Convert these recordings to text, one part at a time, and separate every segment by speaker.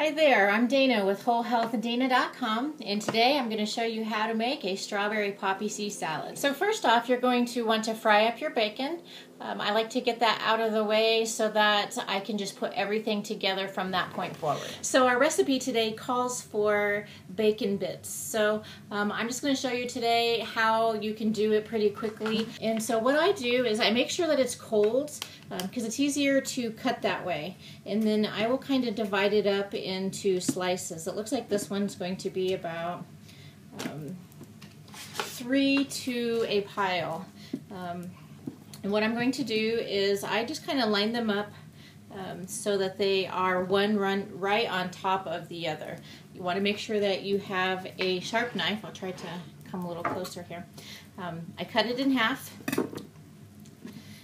Speaker 1: Hi there, I'm Dana with WholeHealthDana.com, and today I'm going to show you how to make a strawberry poppy seed salad. So first off, you're going to want to fry up your bacon. I like to get that out of the way so that I can just put everything together from that point forward. So our recipe today calls for bacon bits. So I'm just going to show you today how you can do it pretty quickly. And so what I do is I make sure that it's cold because it's easier to cut that way. And then I will kind of divide it up into slices. It looks like this one's going to be about 3 to a pile. And what I'm going to do is I just kind of line them up so that they are one run right on top of the other. You want to make sure that you have a sharp knife. I'll try to come a little closer here. I cut it in half,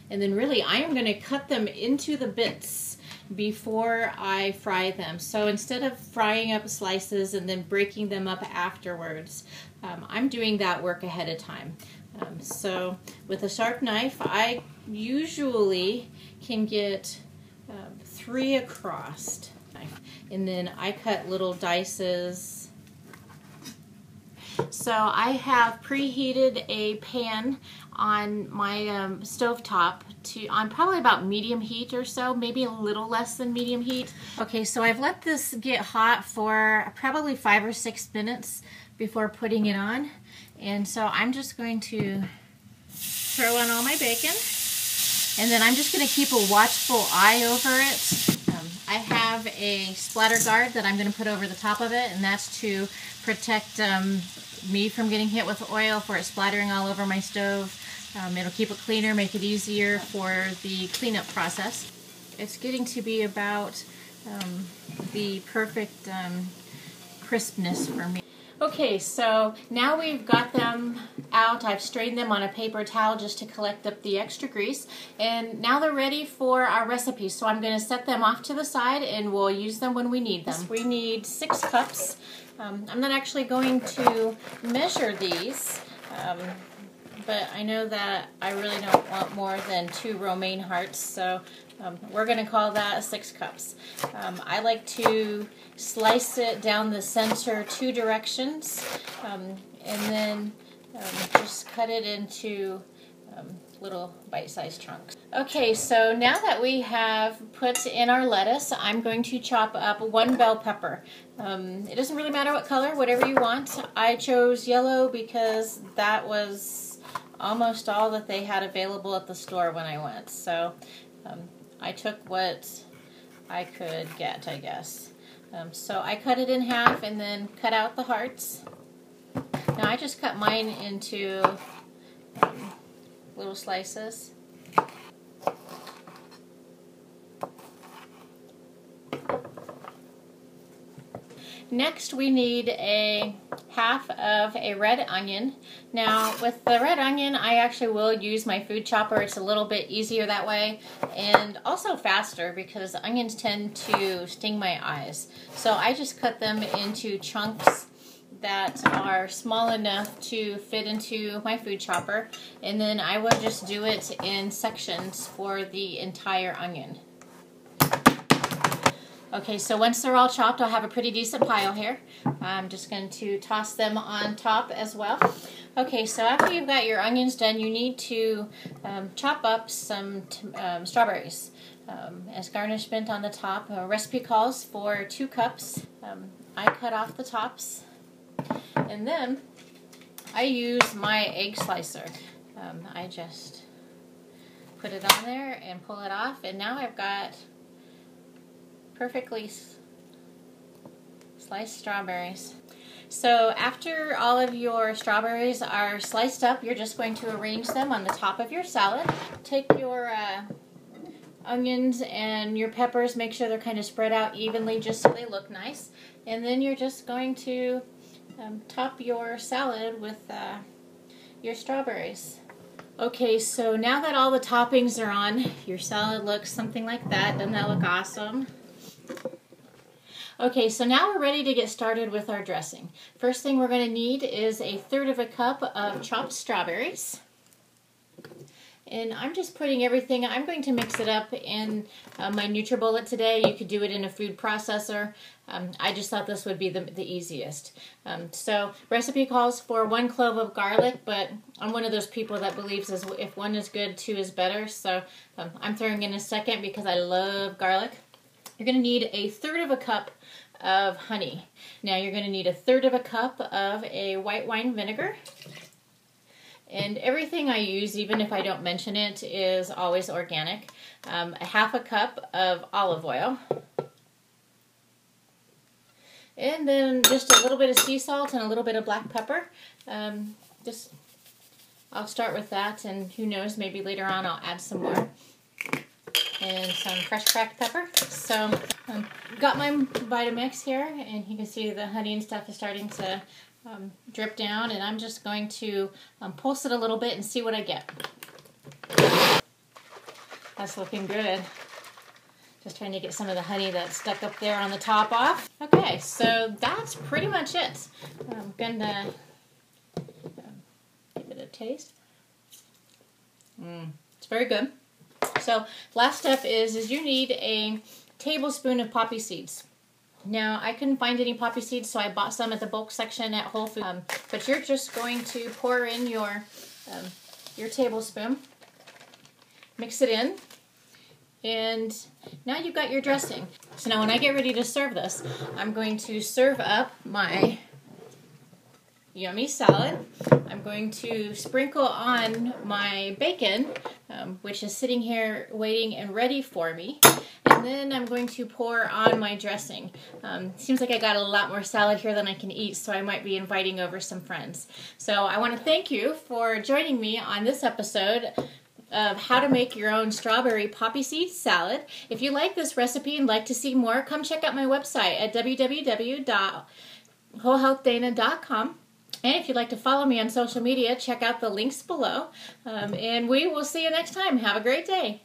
Speaker 1: and then really I am going to cut them into the bits before I fry them. So instead of frying up slices and then breaking them up afterwards, I'm doing that work ahead of time. So with a sharp knife, I usually can get 3 across, and then I cut little dices. So I have preheated a pan on my stove top on probably about medium heat or so, maybe a little less than medium heat. Okay, so I've let this get hot for probably 5 or 6 minutes before putting it on. And so I'm just going to throw on all my bacon, and then I'm just going to keep a watchful eye over it. I have a splatter guard that I'm going to put over the top of it, and that's to protect me from getting hit with oil for it splattering all over my stove. It'll keep it cleaner, make it easier for the cleanup process. It's getting to be about the perfect crispness for me. Okay, so now we've got them out. I've strained them on a paper towel just to collect up the extra grease, and now they're ready for our recipe. So I'm going to set them off to the side and we'll use them when we need them. We need 6 cups. I'm not actually going to measure these, but I know that I really don't want more than 2 romaine hearts, so we're going to call that 6 cups. I like to slice it down the center 2 directions, and then just cut it into little bite-sized chunks. Okay, so now that we have put in our lettuce, I'm going to chop up 1 bell pepper. It doesn't really matter what color, whatever you want. I chose yellow because that was almost all that they had available at the store when I went. So I took what I could get, I guess. So I cut it in half and then cut out the hearts. Now I just cut mine into little slices. Next we need a half of a red onion. Now with the red onion I actually will use my food chopper. It's a little bit easier that way and also faster because onions tend to sting my eyes. So I just cut them into chunks that are small enough to fit into my food chopper, and then I will just do it in sections for the entire onion. Okay, so once they're all chopped, I'll have a pretty decent pile here. I'm just going to toss them on top as well. Okay, so after you've got your onions done, you need to chop up some strawberries as garnishment on the top. A recipe calls for 2 cups. I cut off the tops, and then I use my egg slicer. I just put it on there and pull it off, and now I've got perfectly sliced strawberries. So after all of your strawberries are sliced up, you're just going to arrange them on the top of your salad. Take your onions and your peppers, make sure they're kind of spread out evenly just so they look nice. And then you're just going to top your salad with your strawberries. Okay, so now that all the toppings are on, your salad looks something like that. Doesn't that look awesome? Okay, so now we're ready to get started with our dressing. First thing we're going to need is a 1/3 cup of chopped strawberries. And I'm just putting everything, I'm going to mix it up in my NutriBullet today. You could do it in a food processor. I just thought this would be the easiest. So recipe calls for 1 clove of garlic, but I'm one of those people that believes if 1 is good, 2 is better. So I'm throwing in a second because I love garlic. You're going to need 1/3 cup of honey. Now you're going to need 1/3 cup of a white wine vinegar. And everything I use, even if I don't mention it, is always organic. 1/2 cup of olive oil. And then just a little bit of sea salt and a little bit of black pepper. I'll start with that, and who knows, maybe later on I'll add some more. And some fresh cracked pepper. So got my Vitamix here, and you can see the honey and stuff is starting to drip down, and I'm just going to pulse it a little bit and see what I get. That's looking good. Just trying to get some of the honey that's stuck up there on the top off. Okay, so that's pretty much it. I'm gonna give it a taste. It's very good. So last step is you need a tablespoon of poppy seeds. Now, I couldn't find any poppy seeds, so I bought some at the bulk section at Whole Foods. But you're just going to pour in your tablespoon, mix it in, and now you've got your dressing. So now when I get ready to serve this, I'm going to serve up my yummy salad. I'm going to sprinkle on my bacon, which is sitting here waiting and ready for me. And then I'm going to pour on my dressing. Seems like I got a lot more salad here than I can eat, so I might be inviting over some friends. So I want to thank you for joining me on this episode of how to make your own strawberry poppy seed salad. If you like this recipe and like to see more, come check out my website at www.wholehealthdana.com. And if you'd like to follow me on social media, check out the links below. And we will see you next time. Have a great day.